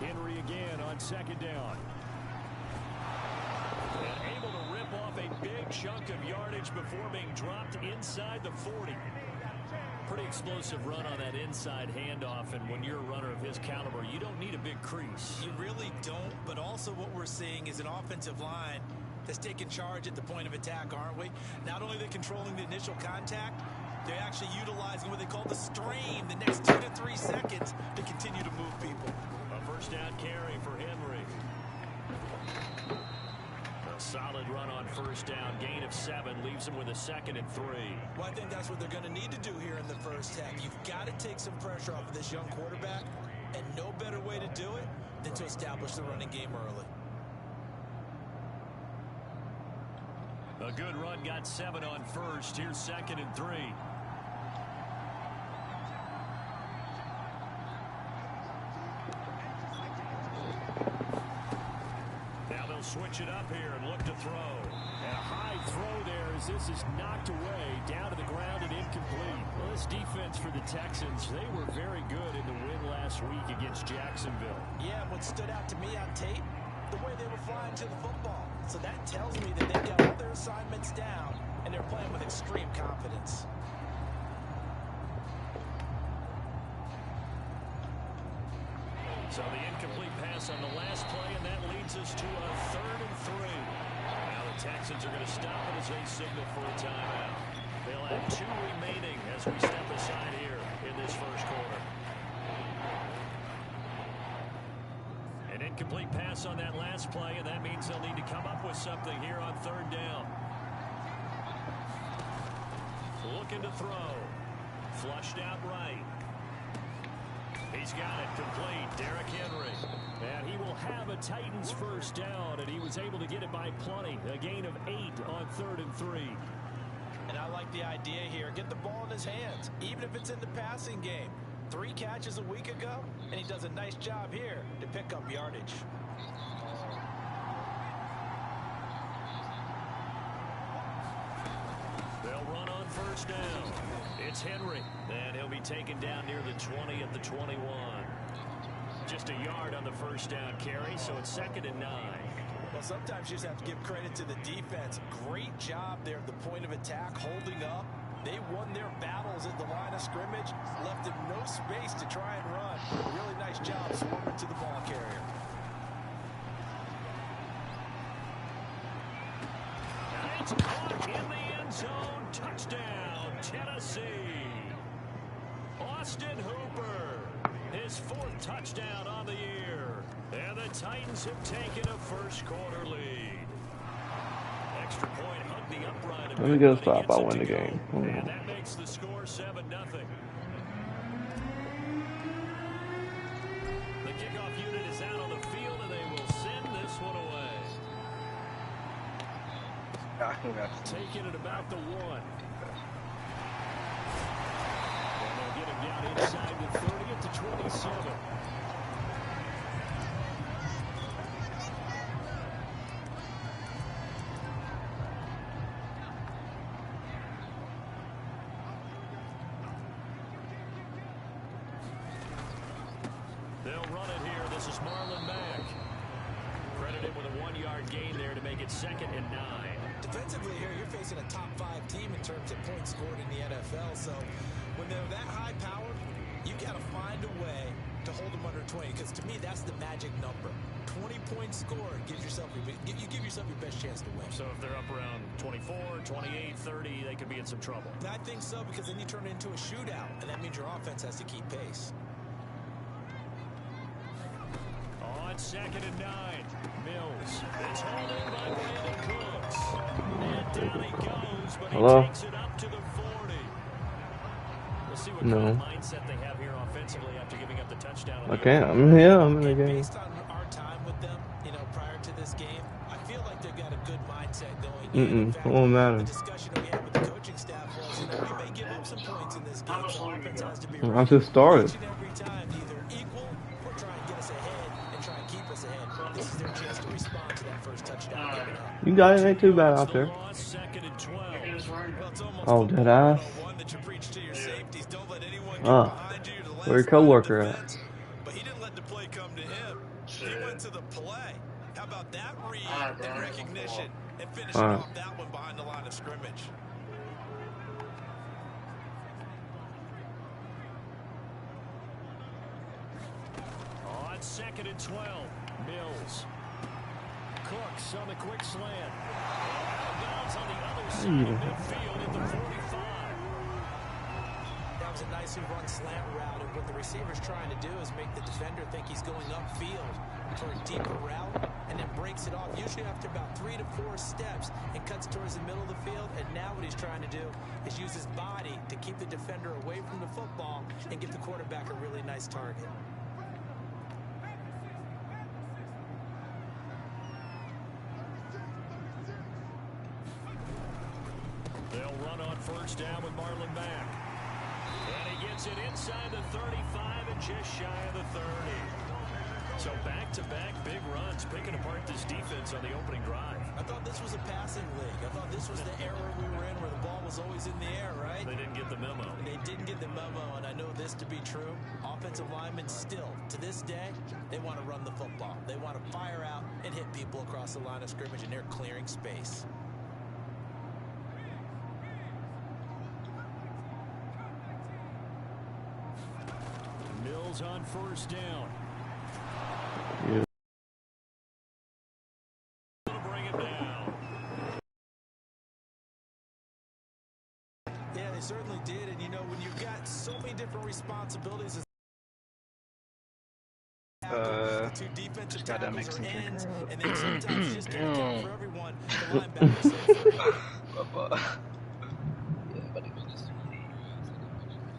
Henry again on second down. And able to rip off a big chunk of yardage before being dropped inside the 40. Pretty explosive run on that inside handoff, and when you're a runner of his caliber, you don't need a big crease. You really don't, but also what we're seeing is an offensive line that's taking charge at the point of attack, aren't we? Not only are they controlling the initial contact, they're actually utilizing what they call the strain, the next 2 to 3 seconds to continue to move people. A first down carry for Henry. A solid run on first down, gain of 7, leaves him with a 2nd and 3. Well, I think that's what they're going to need to do here in the first half. You've got to take some pressure off of this young quarterback, and no better way to do it than to establish the running game early. A good run, got 7 on first. Here's 2nd and 3. Now they'll switch it up here and look to throw. And a high throw there as this is knocked away, down to the ground and incomplete. Well, this defense for the Texans, they were very good in the win last week against Jacksonville. Yeah, what stood out to me on tape, the way they were flying to the football. So that tells me that they've got all their assignments down, and they're playing with extreme confidence. So the incomplete pass on the last play, and that leads us to a 3rd and 3. Now the Texans are going to stop it as they signal for a timeout. They'll have 2 remaining as we step aside here in this first quarter. An incomplete pass on that last play, and that means they'll need to come up with something here on 3rd down. Looking to throw. Flushed out right. He's got it complete. Derrick Henry. And he will have a Titans first down, and he was able to get it by plenty. A gain of 8 on 3rd and 3. And I like the idea here. Get the ball in his hands, even if it's in the passing game. 3 catches a week ago, and he does a nice job here to pick up yardage. They'll run on first down. It's Henry, and he'll be taken down near the 20 at the 21. Just a yard on the first down carry, so it's 2nd and 9. Well, sometimes you just have to give credit to the defense. Great job there at the point of attack, holding up. They won their battles at the line of scrimmage, left them no space to try and run. A really nice job swarming to the ball carrier. And it's caught in the end zone. Touchdown, Tennessee. Austin Hooper, his 4th touchdown on the year. And the Titans have taken a first quarter lead. Extra point hugged the upright. Let me get a stop. I win the game. And that makes the score 7-0. The kickoff unit is out on the field, and they will send this one away. Taking it about the 1. And they'll get him down inside the 30 at the 27. They'll run it here. This is Marlon Mack. Credited with a 1-yard gain there to make it 2nd and 9. Defensively here, you're facing a top 5 team in terms of points scored in the NFL. So when they're that high powered, you got to find a way to hold them under 20. Because to me, that's the magic number. 20 points scored gives yourself you give yourself your best chance to win. So if they're up around 24, 28, 30, they could be in some trouble. I think so, because then you turn it into a shootout, and that means your offense has to keep pace. On 2nd and 9, Mills. It's hauled in by Brandon Cooks. And down he goes, but he takes it up to the 40. We'll see what kind of mindset they have here offensively after giving up the touchdown. Okay, I'm here. I'm in the game. Based on our time with them, prior to this game, I feel like they've got a good mindset going. It won't matter. The discussion we had with the coaching staff was, we may give up some points in this game, so offense has to be I just started. every time, either equal or try and get us ahead and try and keep us ahead. This is their chance to respond to that first touchdown coming up. You got it. Ain't too bad out there. Oh, did I? last Where your coworker line of at? defense, but he didn't let the play come to him. He went to the play. How about that read and recognition and finishing off that one behind the line of scrimmage? On 2nd and 12, Mills. Cooks on the quick slant. Bounds on the other side of midfield at the 45. That was a nicely run slant route, and what the receiver's trying to do is make the defender think he's going upfield for a deeper route, and then breaks it off, usually after about 3 to 4 steps, and cuts towards the middle of the field. And now what he's trying to do is use his body to keep the defender away from the football and give the quarterback a really nice target. They'll run on first down with Marlon Mack. And he gets it inside the 35 and just shy of the 30. So back-to-back big runs, picking apart this defense on the opening drive. I thought this was a passing league. I thought this was the era we were in where the ball was always in the air, right? They didn't get the memo. They didn't get the memo, and I know this to be true. Offensive linemen still, to this day, they want to run the football. They want to fire out and hit people across the line of scrimmage, and they're clearing space. Mills on first down. Yeah. Bring it down. Yeah, they certainly did. And, you know, when you've got so many different responsibilities as the two defensive tackles are ends, and then sometimes you just can't account for everyone. The linebackers.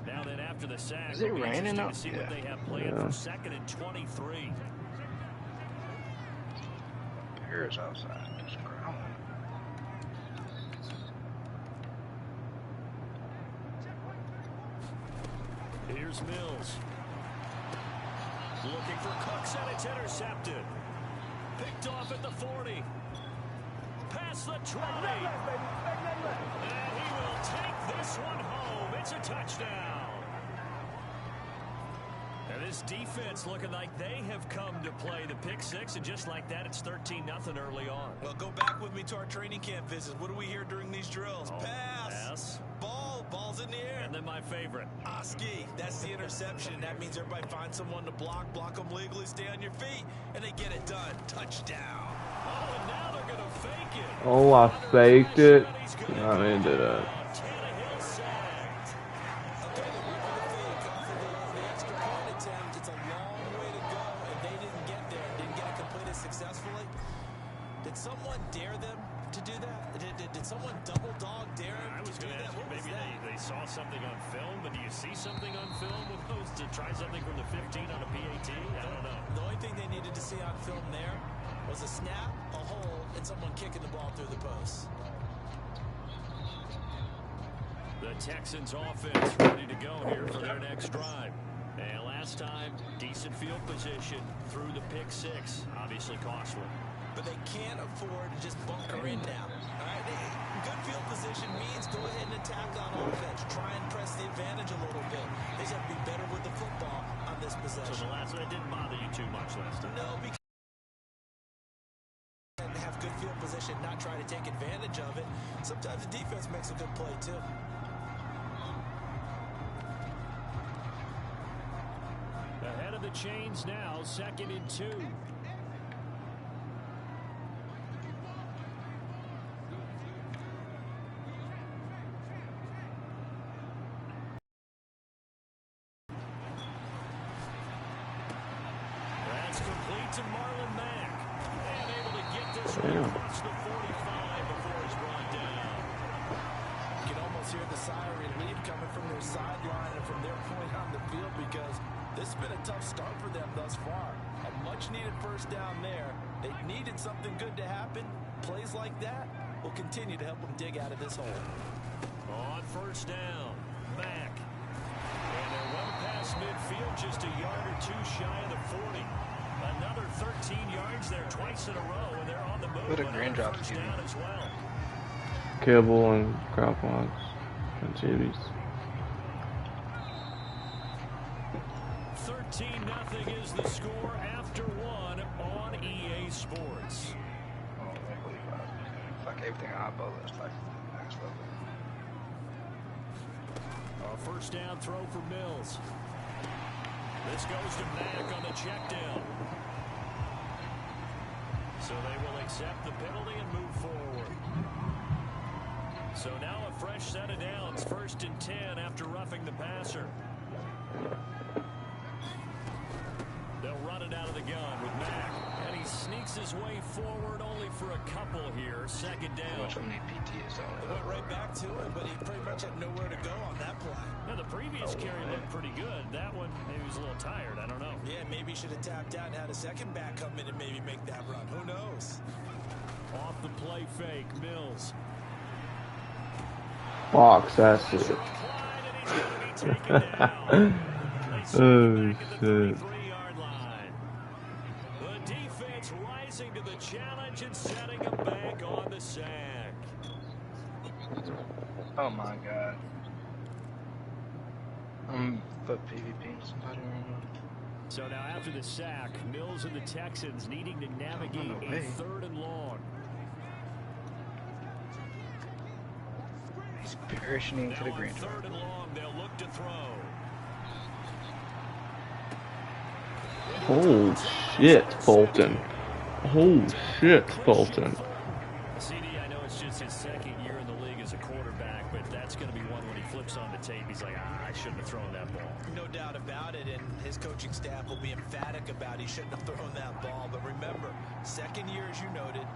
Now then, after the sack, is it raining to up? see what they have planned for 2nd and 23. Bears outside, just growling. Here's Mills. Looking for Cooks, and it's intercepted. Picked off at the 40. Past the 20. And he will take this one home. It's a touchdown. And this defense looking like they have come to play the pick six, and just like that, it's 13-0 early on. Well, go back with me to our training camp visits. What do we hear during these drills? Pass. Ball's in the air. And then my favorite. Oski, that's the interception. That means everybody finds someone to block them legally, stay on your feet, and they get it done. Touchdown. Oh, and now they're going to fake it. Oh, I faked it. I into that. Tannehill sacked. Okay, they went for the fake off of the extra point attempt. It's a long way to go, and they didn't get there. Didn't get it completed successfully. Did someone dare them to do that? Did someone double dog dare them I was to do going to that? ask What you, was maybe that? they saw something on film, but do you see something on film with those to try something from the 15 on a PAT? I don't know. The only thing they needed to see on film there was a snap, a hole, and someone kicking the ball through the post. The Texans offense ready to go here for their next drive. And last time, decent field position through the pick six. Obviously costly. But they can't afford to just bunker in now. All right? Good field position means go ahead and attack on offense. Try and press the advantage a little bit. They just have to be better with the football on this possession. So the last one, it didn't bother you too much last time? No, because have good field position, not try to take advantage of it. Sometimes the defense makes a good play, too. Ahead of the chains now, 2nd and 2. That's complete to Marlon Mack. And able to get this one across the 45 before he's brought down. You can almost hear the sigh of relief coming from their sideline and from their point on the field, because this has been a tough start for them thus far. A much-needed first down there. They needed something good to happen. Plays like that will continue to help them dig out of this hole. On first down, Mack. And they're well past midfield, just a yard or two shy of the 40. Another 13 yards there twice in a row, and they're on the move. What a grand drop, first Stevie. down as well. Kibble and crop logs and TVs. 13-0 is the score after one on EA Sports. Oh, like 45. Fuck everything I bought is like next level. A first down throw for Mills. This goes to Mack on the check down. So they will accept the penalty and move forward. So now a fresh set of downs, 1st and 10 after roughing the passer. They'll run it out of the gun with Mack. And he sneaks his way forward only for a couple here. 2nd down. Watch how many PTs on it. Went right back to it, but he pretty much had nowhere to go on that play. Now, the previous carry looked pretty good. That one, maybe he was a little tired. I don't know. Yeah, maybe he should have tapped out and had a second back come in and maybe make that run. Who knows? Off the play fake, Mills. Fox, that's it. Oh, shit. The defense rising to the challenge and setting him back on the sack. Oh my god. But PvPing somebody right now. So now after the sack, Mills and the Texans needing to navigate a 3rd and long. He's parachuting to the green zone. 3rd and long, they'll look to throw. Oh shit, Fulton. Oh shit, Fulton. CD, I know it's just his 2nd year in the league as a quarterback, but that's going to be one when he flips on the tape. He's like, I shouldn't have thrown that ball. No doubt about it, and his coaching staff will be emphatic about he shouldn't have thrown that ball. But remember, 2nd year, as you noted,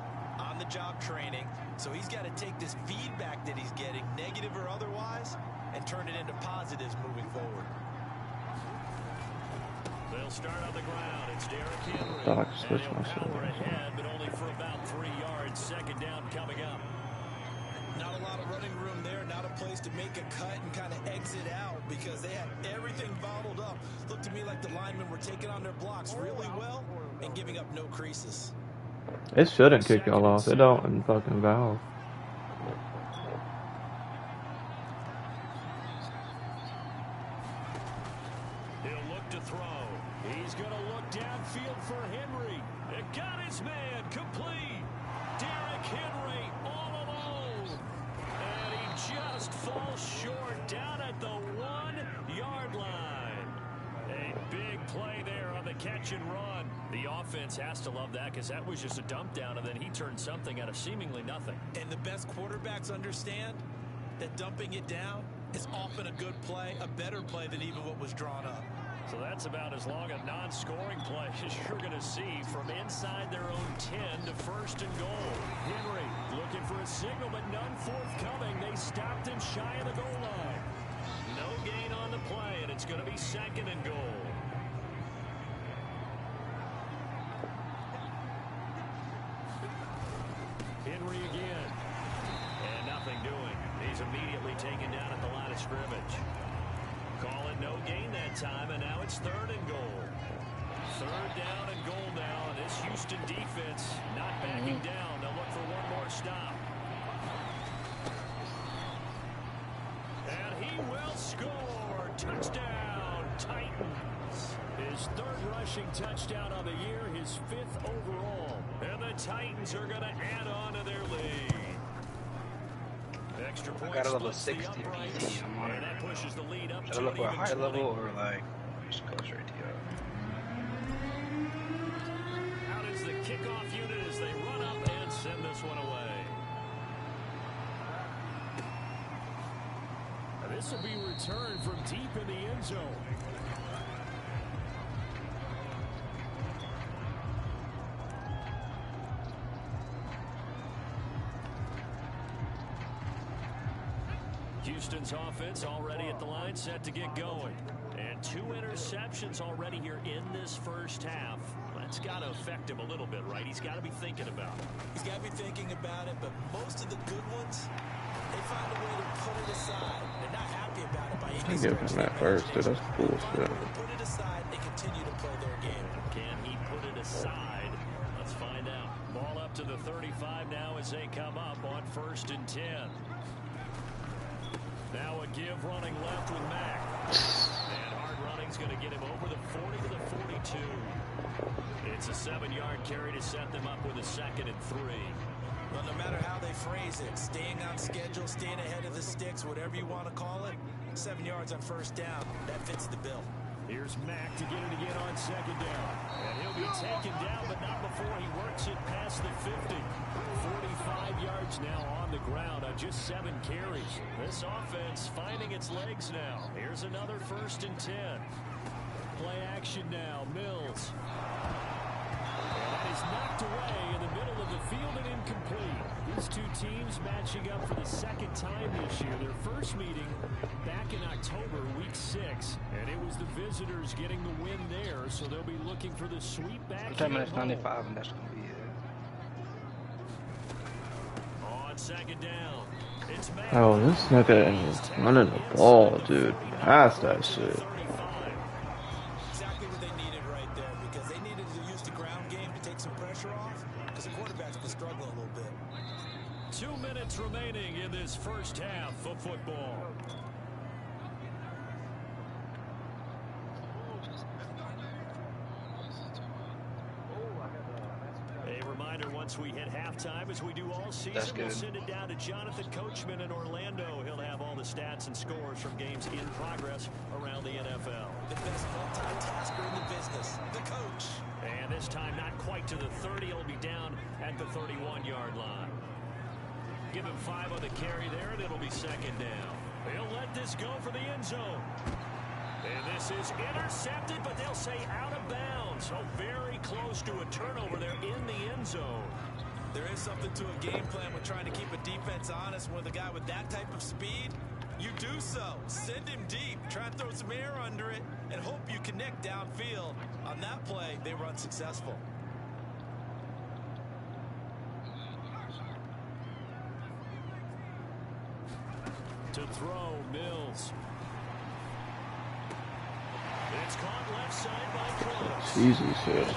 on-the-job training, so he's got to take this feedback that he's getting, negative or otherwise, and turn it into positives moving forward. They'll start on the ground. It's Derrick Henry. Thought I could switch and he'll myself. power ahead, but only for about 3 yards. 2nd down coming up. Not a lot of running room there, not a place to make a cut and kind of exit out because they had everything bottled up. Looked to me like the linemen were taking on their blocks really well and giving up no creases. It shouldn't kick y'all off. It don't in fucking Valve. He'll look to throw. He's going to look downfield for Henry. It got his man complete. Derrick Henry all alone. And he just falls short down at the 1-yard line. A big play there on the catch and run. The offense has to love that because that was just a dump down, and then he turned something out of seemingly nothing. And the best quarterbacks understand that dumping it down is often a good play, a better play than even what was drawn up. So that's about as long a non-scoring play as you're going to see from inside their own 10 to 1st and goal. Henry looking for a signal, but none forthcoming. They stopped him shy of the goal line. No gain on the play, and it's going to be 2nd and goal. Henry again. And nothing doing. He's immediately taken down at the line of scrimmage. Call it no gain that time, and now it's 3rd and goal. 3rd down and goal now, and this Houston defense not backing down. They'll look for one more stop. And he will score. Touchdown, Titans. His 3rd rushing touchdown on the year, his 5th overall. And the Titans are going to add on to their lead. Extra point I got a level splits the 60 uprights, PT. I'm on and it. that pushes the lead up Should to I look for a even high 20. level or like just go straight to you? Out is the kickoff unit as they run up and send this one away. And this will be returned from deep in the end zone. Houston's offense already at the line, set to get going. And 2 interceptions already here in this first half. That's got to affect him a little bit, right? He's got to be thinking about it. He's got to be thinking about it, but most of the good ones, they find a way to put it aside. They're not happy about it by any I stretch. give him that first, dude. That's They bullshit. find a way to put it aside and continue to play their game. Can he put it aside? Let's find out. Ball up to the 35 now as they come up on 1st and 10. Now a give running left with Mack. And hard running's going to get him over the 40 to the 42. It's a 7-yard carry to set them up with a 2nd and 3. Well, no matter how they phrase it, staying on schedule, staying ahead of the sticks, whatever you want to call it, 7 yards on 1st down, that fits the bill. Here's Mack to get it again on 2nd down. And he'll be taken down, but not before he works it past the 50. 45 yards now on the ground on just 7 carries. This offense finding its legs now. Here's another 1st and 10. Play action now, Mills. And that is knocked away in the middle of the field and incomplete. These two teams matching up for the 2nd time this year. Their first meeting back in October, week 6. And it was the visitors getting the win there, so they'll be looking for the sweep back. What time is 95 and that's going to be it. On 2nd down, it's Mack. Oh, this nigga is running the ball, dude. Pass that shit. Exactly what they needed right there, because they needed to use the ground game to take some pressure off, because the quarterback's been struggling a little bit. 2 minutes remaining in this first half of football. A reminder, once we hit halftime, as we do all season, we'll send it down to Jonathan Coachman in Orlando. He'll have all the stats and scores from games in progress around the NFL. The best multitasker in the business, the coach. And this time, not quite to the 30. He'll be down at the 31-yard line. Give him 5 on the carry there, and it'll be 2nd down. He'll let this go for the end zone. And this is intercepted, but they'll say out of bounds. So very close to a turnover there in the end zone. There is something to a game plan with trying to keep a defense honest. With a guy with that type of speed, you do so. Send him deep, try and throw some air under it, and hope you connect downfield. On that play, they were unsuccessful. To throw, Mills. It's caught left side by Close. Jesus,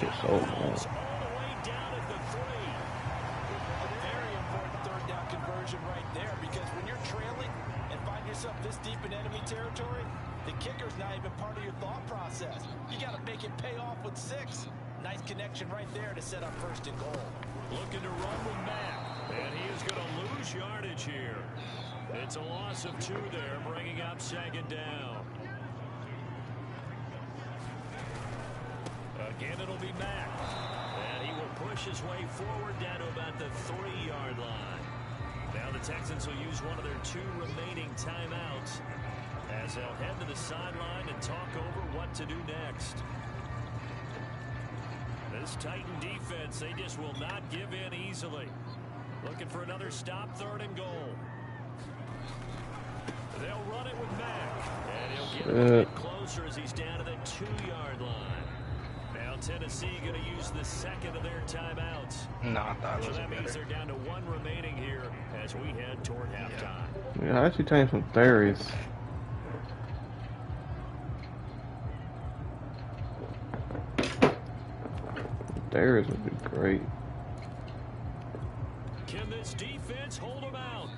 it's so long. All the way down at the 3. A very important 3rd down conversion right there, because when you're trailing and find yourself this deep in enemy territory, the kicker's not even part of your thought process. You got to make it pay off with 6. Nice connection right there to set up 1st and goal. Looking to run with Mack, and he is going to lose yardage here. It's a loss of 2 there, bringing up 2nd down. Again, it'll be Mack. And he will push his way forward down to about the 3-yard line. Now the Texans will use one of their 2 remaining timeouts as they'll head to the sideline and talk over what to do next. This Titan defense, they just will not give in easily. Looking for another stop, 3rd and goal. They'll run it with Mack. And he'll get a bit closer as he's down to the 2-yard line. Now Tennessee going to use the 2nd of their timeouts. No, I thought it So was that means better. they're down to 1 remaining here as we head toward halftime. Yeah, I actually taking some theories. Theories would be great. Can this defense hold them out?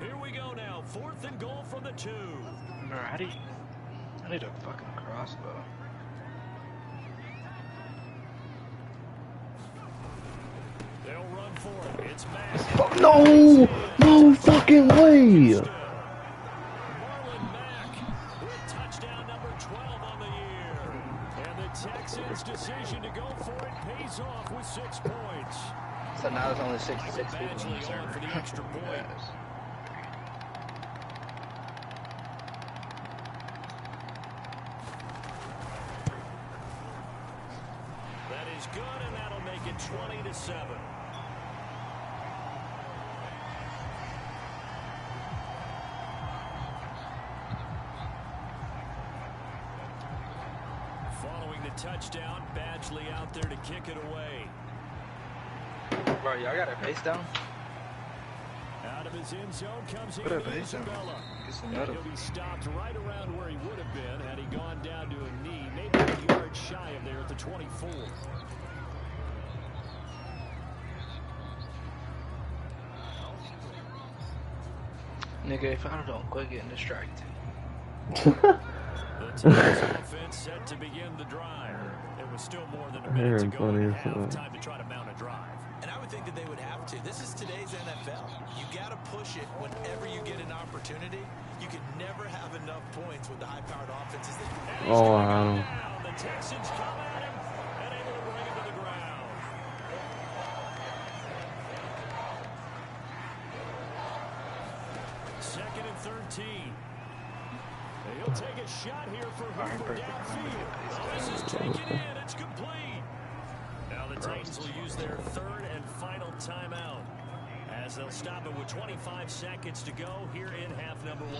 Here we go now. 4th and goal from the 2. Bro, how do you... I need a fucking crossbow. They'll run for it. It's Mack. No! No fucking way! Marlon Mack with touchdown number 12 on the year. And the Texans' decision to go for it pays off with 6 points. So now there's only 66 people in the Badgley on server. for the extra point. Yes. That is good, and that'll make it 20-7. Following the touchdown, Badgley out there to kick it away. Bro, y'all got a face down? Out of his end zone comes Put a in face down. Isabella. Get some And metal. he'll be stopped right around where he would have been had he gone down to a knee, maybe a yard shy of there at the 24. Nigga, if I don't quit getting distracted. The Texans offense offense set to begin the drive. It was still more than a minute to go in half. Time to try to mount a drive. And I would think that they would have to. This is today's NFL. You got to push it whenever you get an opportunity. You can never have enough points with the high-powered offenses. Oh, wow. The Texans come at him and able to bring him to the ground. Second and 13. He'll take a shot here for Hooper downfield. This is taken in. It's complete. Now the Titans will use their third and final timeout as they'll stop it with 25 seconds to go here in half number 1.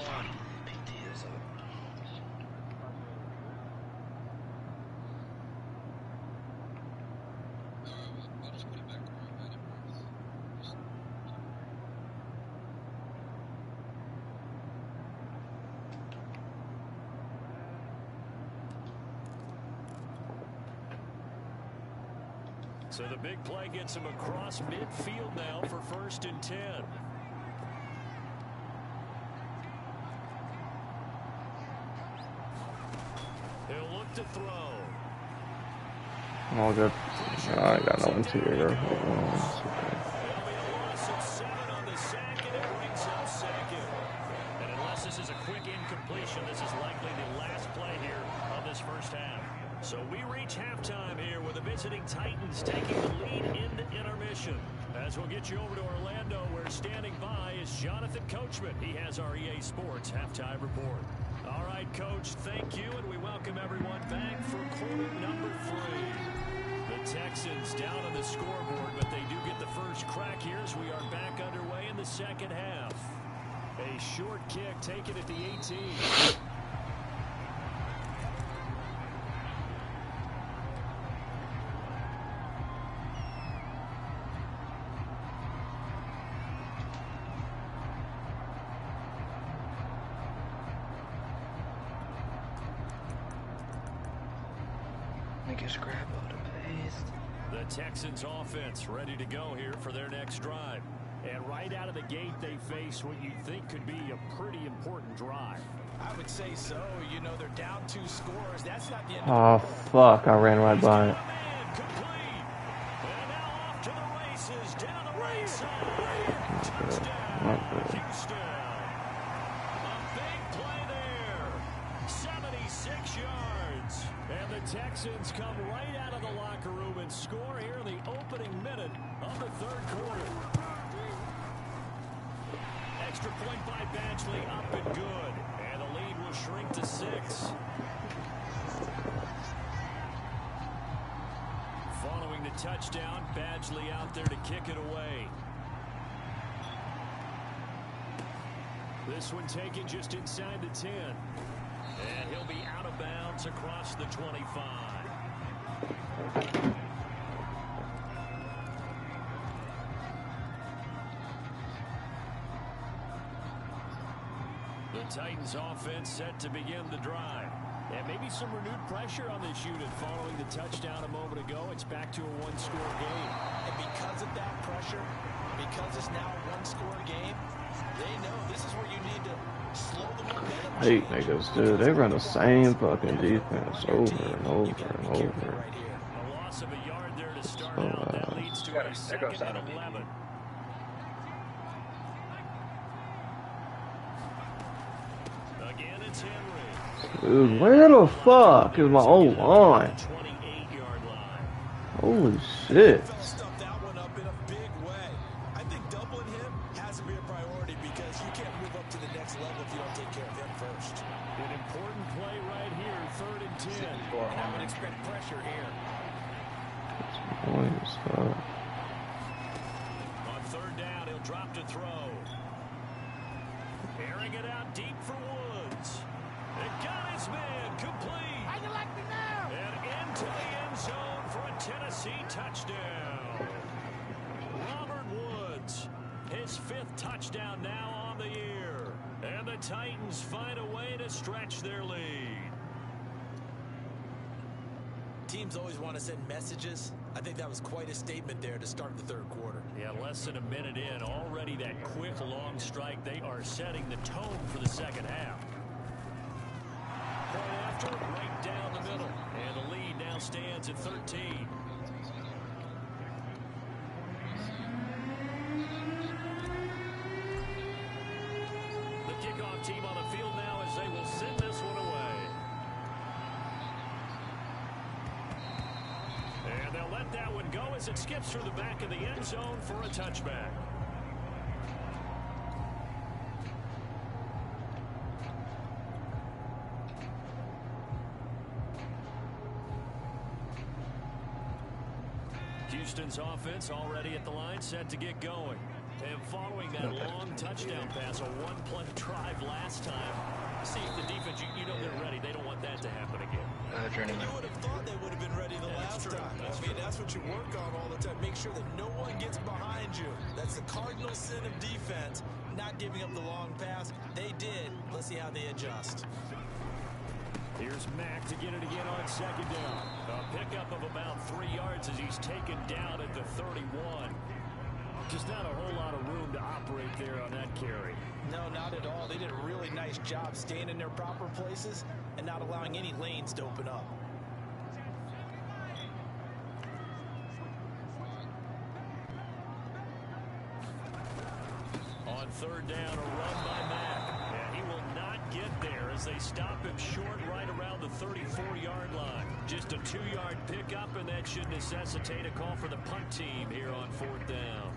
So the big play gets him across midfield now for 1st and 10. He'll look to throw. All good. I got no interior. There'll be a loss of 7 on the sack, and it brings up 2nd. And unless this is a quick incompletion, this is likely the last play here of this first half. So we reach halftime here with the visiting Titans taking the lead into intermission. As we'll get you over to Orlando, where standing by is Jonathan Coachman. He has our EA Sports halftime report. All right, Coach, thank you, and we welcome everyone back for quarter number 3. The Texans down on the scoreboard, but they do get the first crack here as we are back underway in the second half. A short kick taken at the 18. The Texans offense ready to go here for their next drive. And right out of the gate, they face what you think could be a pretty important drive. I would say so. You know, they're down 2 scores. That's not the end of the fuck, I ran right by it. Complete. And now off to the races, down the right side. Touchdown, Houston. A big play there. 76 yards. And the Texans come right out of the locker room and score here in the opening minute of the 3rd quarter. Extra point by Badgley, up and good. And the lead will shrink to 6. Following the touchdown, Badgley out there to kick it away. This one taken just inside the 10. And he'll be out of bounds across the 25. The Titans offense set to begin the drive. And maybe some renewed pressure on this unit following the touchdown a moment ago. It's back to a 1-score game. And because of that pressure, because it's now a 1-score game, they know this is where you need to slow the momentum. Hate niggas, dude. They run the same fucking defense over and over and over. A loss of a yard there to start out. That leads to a 2nd and 11. Again, it's Henry. Dude, where the fuck is my old line? 28-yard line. Holy shit. Stuffed that one up in a big way. I think doubling him has to be a priority because you can't move up to the next level if you don't take care of him first. An important play right here, 3rd and 10. And I would expect pressure here. What is that? On 3rd down, he'll drop to throw. Airing it out deep for Woods. It got his man complete. How you like me now? And into the end zone for a Tennessee touchdown. Robert Woods, his 5th touchdown now on the year. And the Titans find a way to stretch their lead. Teams always want to send messages. I think that was quite a statement there to start the 3rd quarter. Yeah, less than a minute in, already that quick long strike. They are setting the tone for the 2nd half. Point after, right down the middle. stands at 13. The kickoff team on the field now as they will send this one away. And they'll let that one go as it skips through the back of the end zone for a touchback. Houston's offense already at the line, set to get going. And following that long touchdown pass, a one-play drive last time. See if the defense, you know they're ready. They don't want that to happen again. You would have thought they would have been ready the last time. I mean, that's what you work on all the time. Make sure that no one gets behind you. That's the cardinal sin of defense, not giving up the long pass. They did. Let's see how they adjust. Here's Mack to get it again on second down. A pickup of about 3 yards as he's taken down at the 31. Just not a whole lot of room to operate there on that carry. No, not at all. They did a really nice job staying in their proper places and not allowing any lanes to open up. On third down, a run by Mack. And he will not get there as they stop him short right around the 34-yard line. Just a 2-yard pickup, and that should necessitate a call for the punt team here on fourth down.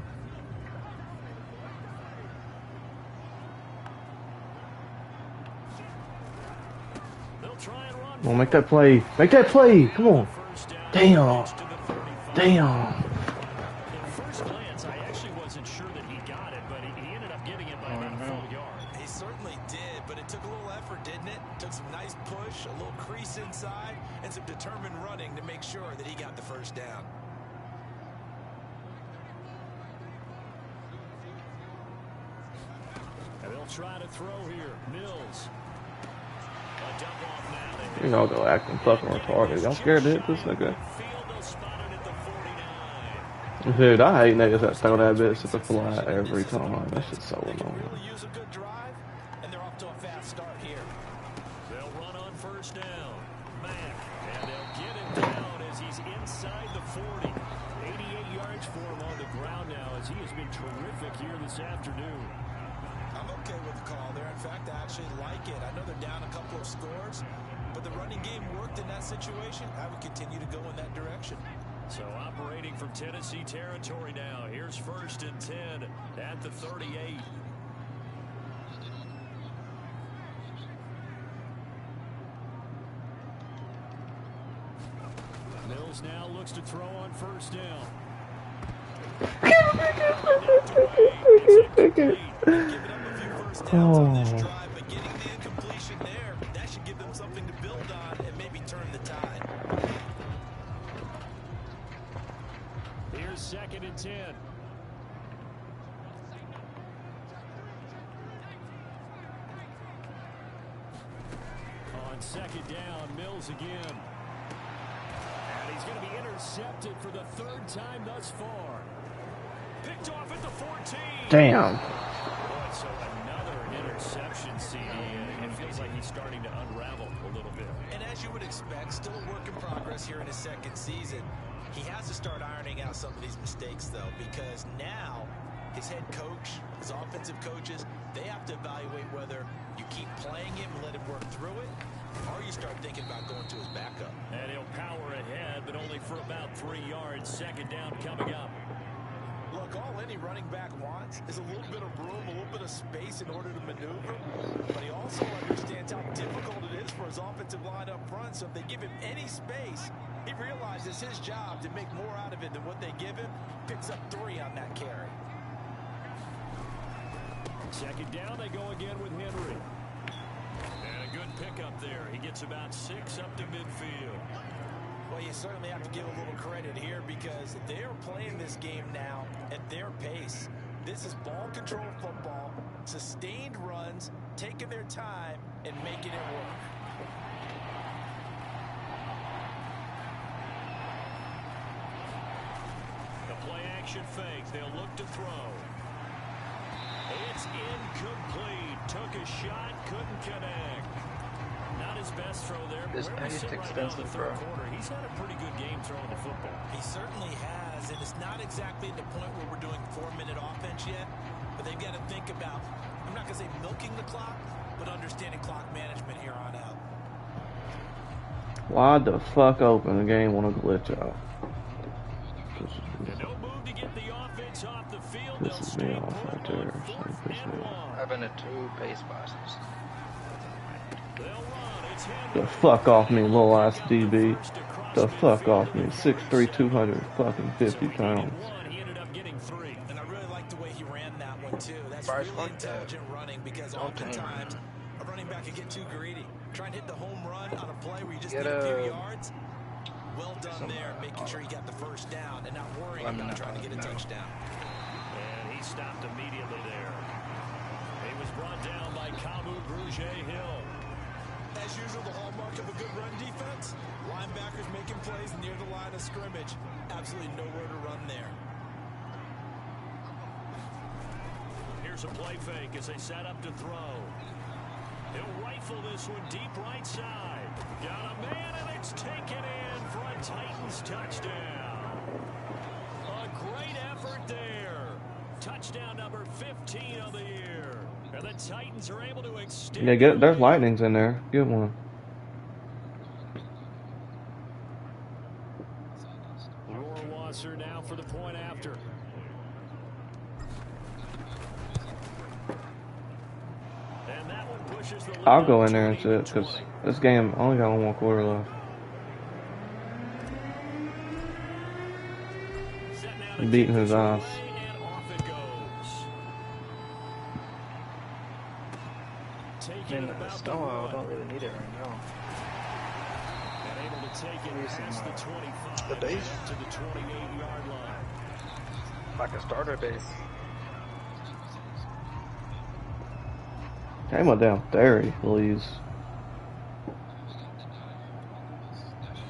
They'll try and run. Come on, make that play. Make that play. Come on. Damn. Damn. At first glance, I actually wasn't sure that he got it, but he ended up getting it by about a full yard. He certainly did, but it took a little effort, didn't it? Took some nice push, a little crease inside, and some determined running to make sure that he got the first down. And they'll try to throw here. Mills. A dump off now. You know they're acting fucking retarded. Y'all scared to hit this nigga? Dude, I hate niggas that throw that bitch to the fly every time. That shit's so annoying. Really use a good drive, and they're off to a fast start here. They'll run on first down. Mack, and they'll get him down as he's inside the 40. 88 yards for him on the ground now as he has been terrific here this afternoon. I'm okay with the call there. In fact, I actually like it. I know they're down a couple of scores, but the running game worked in that situation. I would continue to go in that direction. So operating from Tennessee territory now. Here's first and 10 at the 38. Mills now looks to throw on first down. Oh. But getting the incompletion there, that should give them something to build on and maybe turn the tide. Here's second and 10. On second down, Mills again. And he's going to be intercepted for the third time thus far. Picked off at the 14. Damn. Boy, so another interception, CD. It feels like he's starting to unravel a little bit. And as you would expect, still a work in progress here in his second season. He has to start ironing out some of these mistakes, though, because now his head coach, his offensive coaches, they have to evaluate whether you keep playing him and let him work through it, or you start thinking about going to his backup. And he'll power ahead, but only for about 3 yards. Second down coming up. Look, all any running back wants is a little bit of room, a little bit of space in order to maneuver, but he also understands how difficult it is for his offensive line up front, so if they give him any space, he realizes his job to make more out of it than what they give him, picks up 3 on that carry. Second down, they go again with Henry. And a good pickup there. He gets about 6 up to midfield. Well, you certainly have to give a little credit here because they're playing this game now at their pace. This is ball control football, sustained runs, taking their time and making it work. The play action fake. They'll look to throw. It's incomplete. Took a shot, couldn't connect. Not his best pass throw there. This Where we pace sit right now in expensive, the bro. third quarter, he's had a pretty good game throwing the football. He certainly has, and it's not exactly at the point where we're doing 4-minute offense yet, but they've got to think about, I'm not going to say milking the clock, but understanding clock management here on out. Why the fuck open the game want to glitch out? No move to get the offense off the field. This is me off right there. Having the 2 base passes. The fuck off me, little ass DB. The fuck off me. 6'3", 250 pounds. He ended up getting 3. And I really like the way he ran that one too. That's Bryce, really fuck intelligent running because oftentimes a running back can get too greedy. Trying to hit the home run on a play where you just need a few yards. Well done there, making sure he got the first down and not worrying about trying to get a touchdown. And he stopped immediately there. He was brought down by Kamu Grugier-Hill. As usual, the hallmark of a good run defense, linebackers making plays near the line of scrimmage. Absolutely nowhere to run there. Here's a play fake as they set up to throw. He'll rifle this one deep right side. Got a man, and it's taken in for a Titans touchdown. A great effort there. Touchdown number 15 of the year. And the Titans are able to extend. Yeah, get it. There's lightnings in there. Get one. Rohrwasser now for the point after. And that one pushes the lead. I'll go in there and shit, because this game only got 1 more quarter left. Beating his ass. And off it goes. Taking it about the I don't really need it right now. And able to take it past the 25 the base. and up to the 28-yard line. Like a starter base. Hey, my damn theory, please.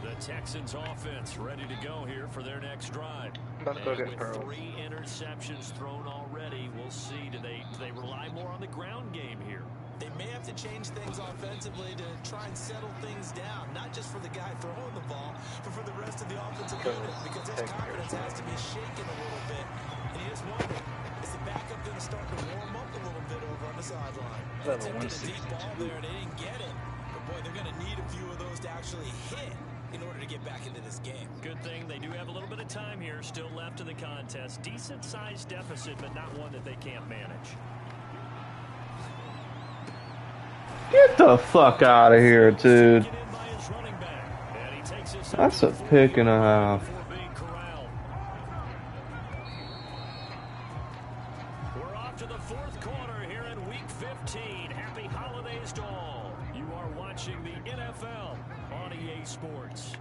The Texans offense ready to go here for their next drive. Let's go And get with Pearl. 3 interceptions thrown already, we'll see. Do they rely more on the ground game here? They may have to change things offensively to try and settle things down, not just for the guy throwing the ball, but for the rest of the offensive unit, because his confidence has to be shaken a little bit. And you just wonder, is the backup going to start to warm up a little bit over on the sideline? They attempted a deep ball there, and they didn't get it. But boy, they're going to need a few of those to actually hit in order to get back into this game. Good thing they do have a little bit of time here still left in the contest. Decent-sized deficit, but not one that they can't manage. Get the fuck out of here, dude. Taken in by his running back, and he takes this up That's to a the pick and a 40 half. before being corralled. We're off to the 4th quarter here in Week 15. Happy holidays to all. You are watching the NFL on EA Sports.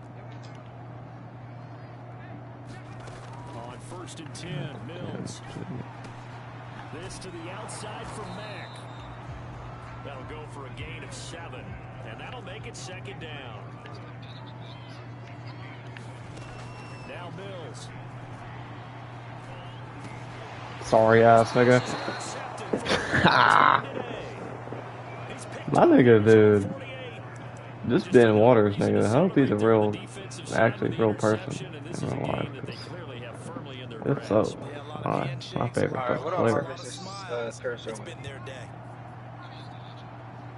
On 1st and 10, Mills. This to the outside for Mack. That'll go for a gain of 7, and that'll make it 2nd down. Now Mills. Sorry ass nigga. My nigga, dude. This Ben Waters nigga, I hope he's a real, actually real person in real life. It's so, my favorite Alright, what player. else is this Thursday? It's been their day.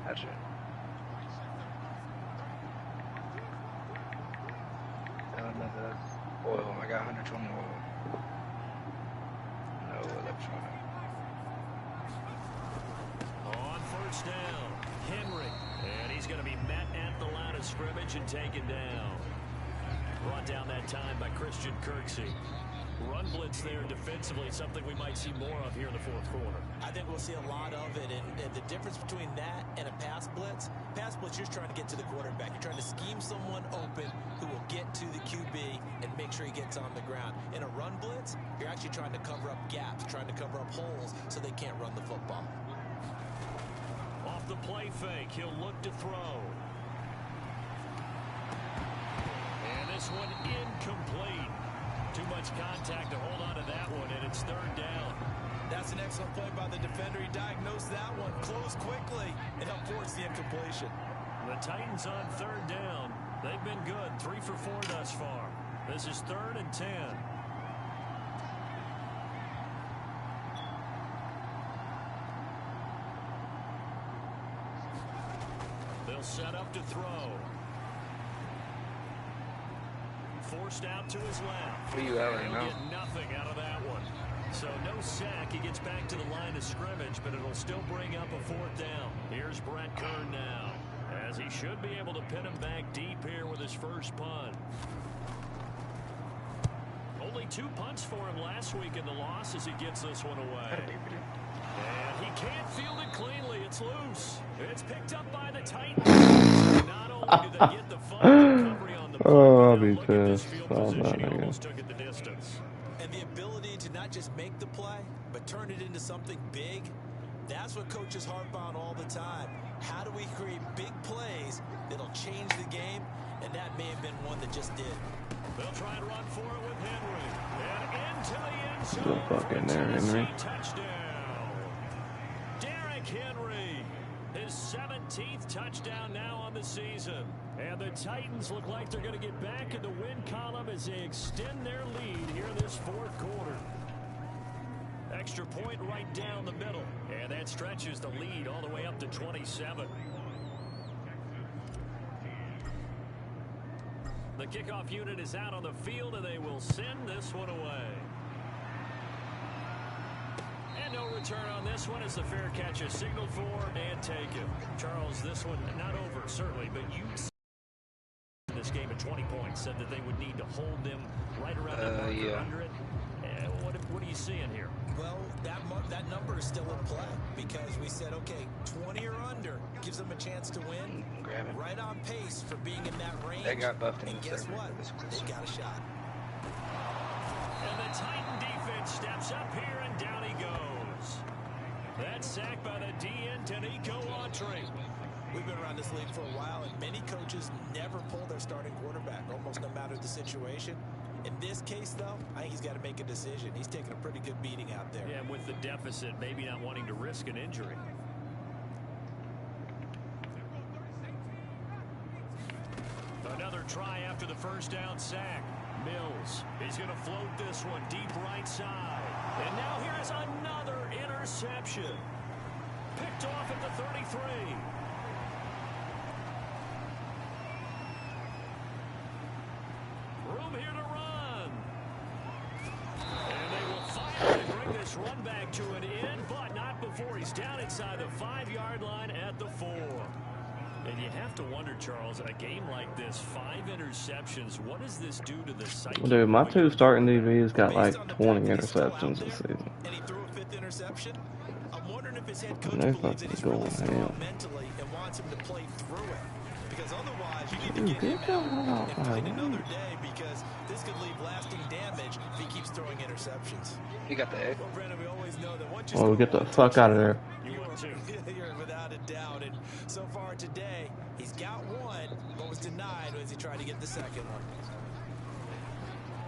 That's it. Another oil. I got 120 oil. No electronic. On 1st down, Henry. And he's going to be met at the line of scrimmage and taken down. Brought down that time by Christian Kirksey. Run blitz there defensively, something we might see more of here in the 4th quarter. I think we'll see a lot of it, and the difference between that and a pass blitz, you're just trying to get to the quarterback. You're trying to scheme someone open who will get to the QB and make sure he gets on the ground. In a run blitz, you're actually trying to cover up gaps, trying to cover up holes so they can't run the football. Off the play fake, he'll look to throw. And this one incomplete. Too much contact to hold on to that one, and it's 3rd down. That's an excellent play by the defender. He diagnosed that one, closed quickly, and helped force the incompletion. The Titans on 3rd down. They've been good, 3 for 4 thus far. This is 3rd and 10. They'll set up to throw. Forced out to his left. Who you at right He'll now? get nothing out of that one. So no sack. He gets back to the line of scrimmage, but it'll still bring up a 4th down. Here's Brett Kern now, as he should be able to pin him back deep here with his first punt. Only 2 punts for him last week in the loss as he gets this one away. And he can't field it cleanly. It's loose. It's picked up by the Titans. Not only do they get the fumble recovery on the Oh, I'll punt, be look at this pissed. field Oh, position. He man, almost took it the distance. And the ability to not just make the play, but turn it into something big, that's what coaches harp on all the time. How do we create big plays that'll change the game? And that may have been one that just did. They'll try and run for it with Henry. And into the end zone. Go fuck in there, Henry. Touchdown. Derrick Henry. His 17th touchdown now on the season. And the Titans look like they're going to get back in the win column as they extend their lead here this 4th quarter. Extra point right down the middle. And that stretches the lead all the way up to 27. The kickoff unit is out on the field, and they will send this one away. And no return on this one as the fair catch is signaled for and taken. Charles, this one not over, certainly, but you in this game at 20 points said that they would need to hold them right around that marker under it. What are you seeing here? Well, that number is still in play because we said, okay, 20 or under gives them a chance to win. Grab it. Right on pace for being in that range. They got buffed in and the guess third. what? They got a shot. And the Titan defense steps up here, and down he goes. That's sacked by the DN, Danico Autry. We've been around this league for a while, and many coaches never pull their starting quarterback, almost no matter the situation. In this case, though, I think he's got to make a decision. He's taking a pretty good beating out there. Yeah, and with the deficit, maybe not wanting to risk an injury. Another try after the first down sack. Mills is going to float this one deep right side. And now here is another interception. Picked off at the 33. Room here to run. And they will finally bring this run back to an end, but not before he's down inside the 5-yard line at the 4. And you have to wonder, Charles, in a game like this, 5 interceptions, what does this do to the psyche? Dude, my 2 starting DBs got like 20 interceptions this season. And he threw a 5th interception. I'm wondering if his head coach They're believes that he's fucking really going strong ham. mentally and wants him to play through it. Because otherwise, you need to get him out and find another day because this could leave lasting damage if he keeps throwing interceptions. He got the egg. Well, Brandon, we always know that once you Oh, get the score fuck out of there. You're without a doubt. And so far today, he's got one, but was denied as he tried to get the second one.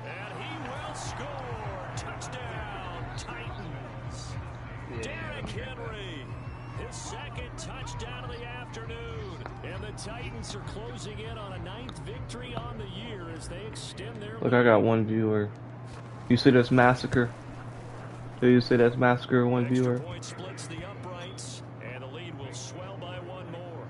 And he will score. Touchdown, Titans. Derrick Henry, his 2nd touchdown of the afternoon. And the Titans are closing in on a 9th victory on the year as they extend their Look, I got 1 viewer. You see this massacre? Do you see this massacre? 1 viewer. Extra point splits the uprights, and the lead will swell by 1 more.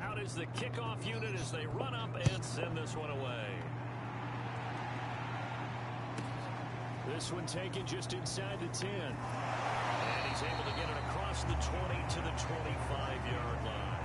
Out is the kickoff unit as they run up and send this one away. This one taken just inside the 10. And he's able to get it across the 20 to the 25-yard line.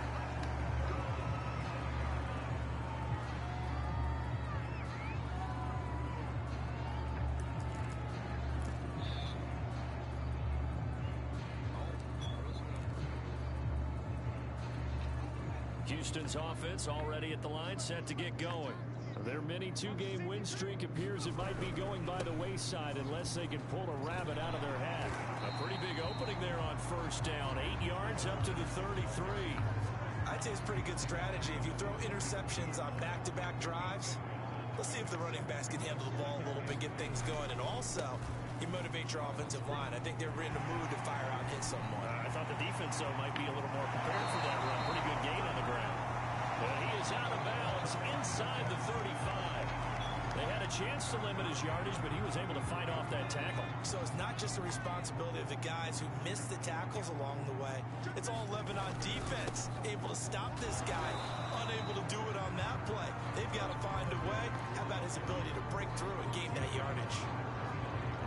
Houston's offense already at the line, set to get going. Their mini 2-game win streak appears it might be going by the wayside unless they can pull a rabbit out of their hat. A pretty big opening there on first down. 8 yards up to the 33. I'd say it's pretty good strategy. If you throw interceptions on back-to-back drives, Let's see if the running backs can handle the ball a little bit, get things going, and also you motivate your offensive line. I think they're in the mood to fire out and hit someone. I thought the defense, though, might be a little more prepared for that run. Pretty good gain on the ground. But he is out of bounds inside the 35. They had a chance to limit his yardage, but he was able to fight off that tackle. So it's not just the responsibility of the guys who missed the tackles along the way. It's all Lebanon defense, able to stop this guy, unable to do it on that play. They've got to find a way. How about his ability to break through and gain that yardage?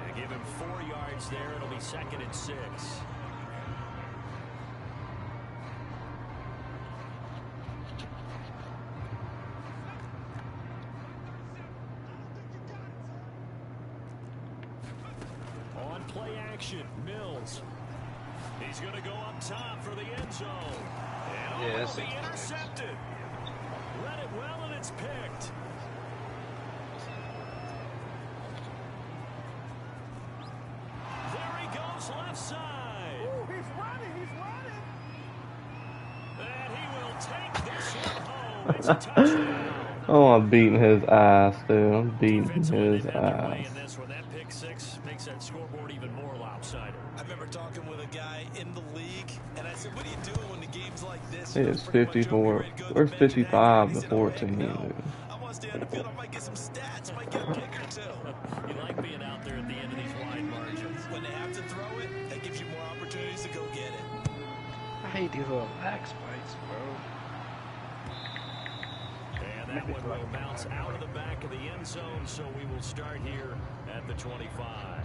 They give him 4 yards there. It'll be 2nd and 6. Play action, Mills. He's going to go up top for the end zone. And Yeah, will be intercepted. Read it well, and it's picked. There he goes, left side. Ooh, he's running. And he will take this one home. It's a touchdown. Oh, I'm beating his ass, dude. I'm beating his ass. That pick 6 makes that scoreboard even more lopsided. I remember talking with a guy in the league, and I said, what do you do when the game's like this? It's 54. Where's 55 to 14, dude? I want to stay on the field. I might get some stats. I might get a pick or two. You like being out there at the end of these wide margins. When they have to throw it, that gives you more opportunities to go get it. I hate these little lag spikes, bro. And that one will bounce out of the back of the end zone, so we will start here at the 25.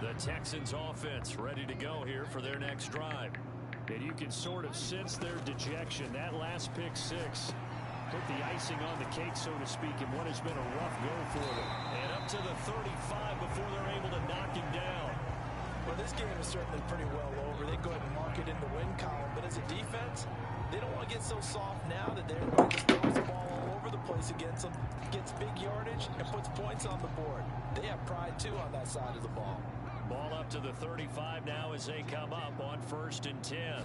The Texans offense ready to go here for their next drive. And you can sort of sense their dejection. That last pick 6 put the icing on the cake, so to speak, in what has been a rough go for them. And up to the 35 before they're able to knock him down. Well, this game is certainly pretty well over. They go ahead and mark it in the win column. But as a defense, they don't want to get so soft now that they're going to just throw the ball all over the place against them, gets big yardage, and puts points on the board. They have pride, too, on that side of the ball. Ball up to the 35 now as they come up on 1st and 10.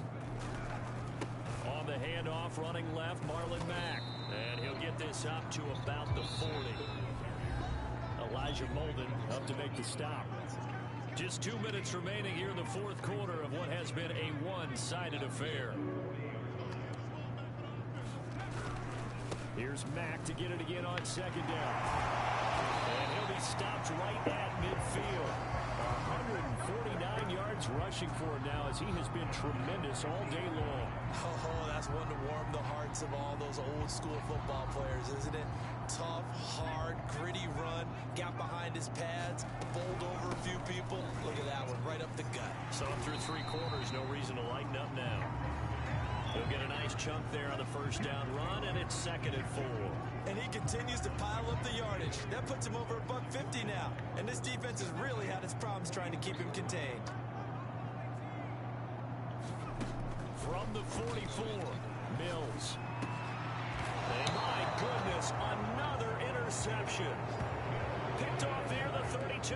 On the handoff, running left, Marlon Mack. And he'll get this up to about the 40. Elijah Molden up to make the stop. Just 2 minutes remaining here in the 4th quarter of what has been a one-sided affair. Here's Mack to get it again on 2nd down. And he'll be stopped right at midfield. 149 yards rushing for him now as he has been tremendous all day long. Oh, that's one to warm the hearts of all those old school football players, isn't it? Tough, hard, gritty run, got behind his pads, bowled over a few people. Look at that one, right up the gut. So up through 3 quarters, no reason to lighten up now. He'll get a nice chunk there on the 1st down run, and it's 2nd and 4. And he continues to pile up the yardage. That puts him over $150 now. And this defense has really had its problems trying to keep him contained. From the 44, Mills. And my goodness, another interception. Picked off there, the 32.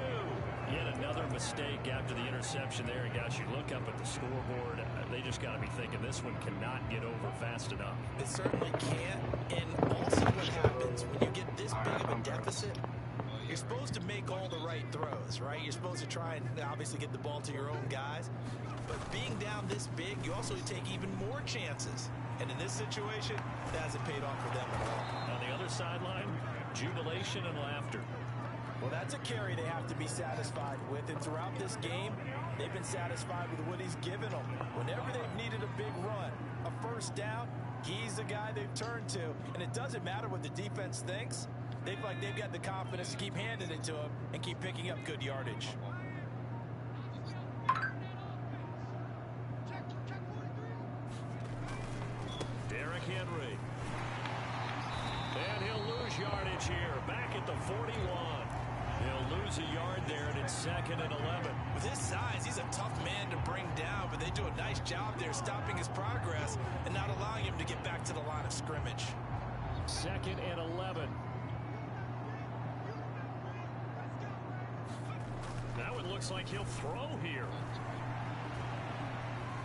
Yet another mistake after the interception there. And guys, you look up at the scoreboard, they just got to be thinking this one cannot get over fast enough. It certainly can't. And also what happens when you get this big of a deficit, you're supposed to make all the right throws, right? You're supposed to try and obviously get the ball to your own guys. But being down this big, you also take even more chances. And in this situation, that hasn't paid off for them at all. On the other sideline, jubilation and laughter. Well, that's a carry they have to be satisfied with. And throughout this game, they've been satisfied with what he's given them. Whenever they've needed a big run, a 1st down, he's the guy they've turned to. And it doesn't matter what the defense thinks. They feel like they've got the confidence to keep handing it to him and keep picking up good yardage. Derrick Henry. And he'll lose yardage here. Back at the 41. He'll lose a yard there, and it's 2nd and 11. With his size, he's a tough man to bring down, but they do a nice job there stopping his progress and not allowing him to get back to the line of scrimmage. 2nd and 11. looks like he'll throw here.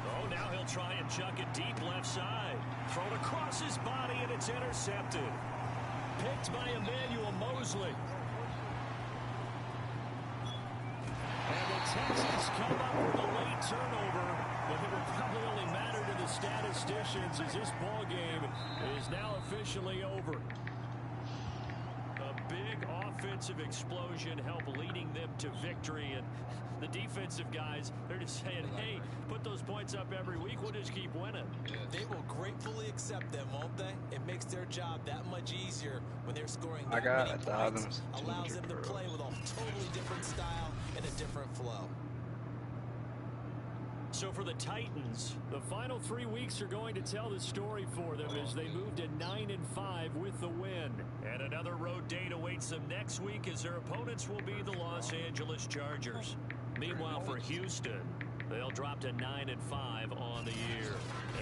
Oh, now he'll try and chuck it deep left side. Thrown across his body, and it's intercepted. Picked by Emmanuel Mosley. And the Texans come up with a late turnover, but it will probably only matter to the statisticians as this ball game is now officially over. A big offensive explosion helped leading them to victory, and the defensive guys, they're just saying, hey, put those points up every week, we'll just keep winning. They will gratefully accept them, won't they? It makes their job that much easier when they're scoring that many points. Allows them to play with a totally different style and a different flow. So for the Titans, the final 3 weeks are going to tell the story for them as they move to 9-5 with the win. And another road date awaits them next week as their opponents will be the Los Angeles Chargers. Meanwhile, for Houston, they'll drop to 9-5 on the year.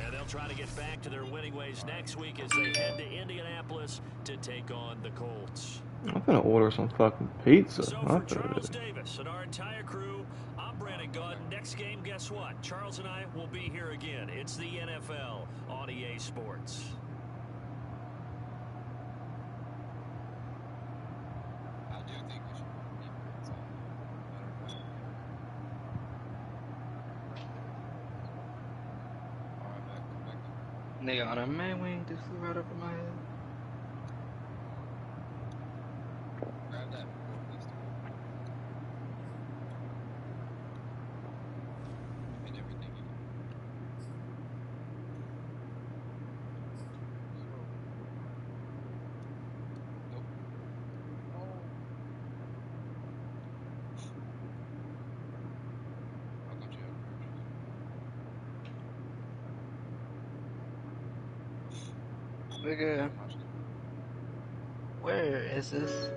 And they'll try to get back to their winning ways next week as they head to Indianapolis to take on the Colts. I'm gonna order some fucking pizza. So for Charles Davis and our entire crew, I'm Brandon Gaudin. Next game, guess what? Charles and I will be here again. It's the NFL on EA Sports. I do think we should Nigga, on a man wing, this flew right over my head. grab that before it gets to and everything in it. Nope. I thought you had purchased. Nigga, where is this?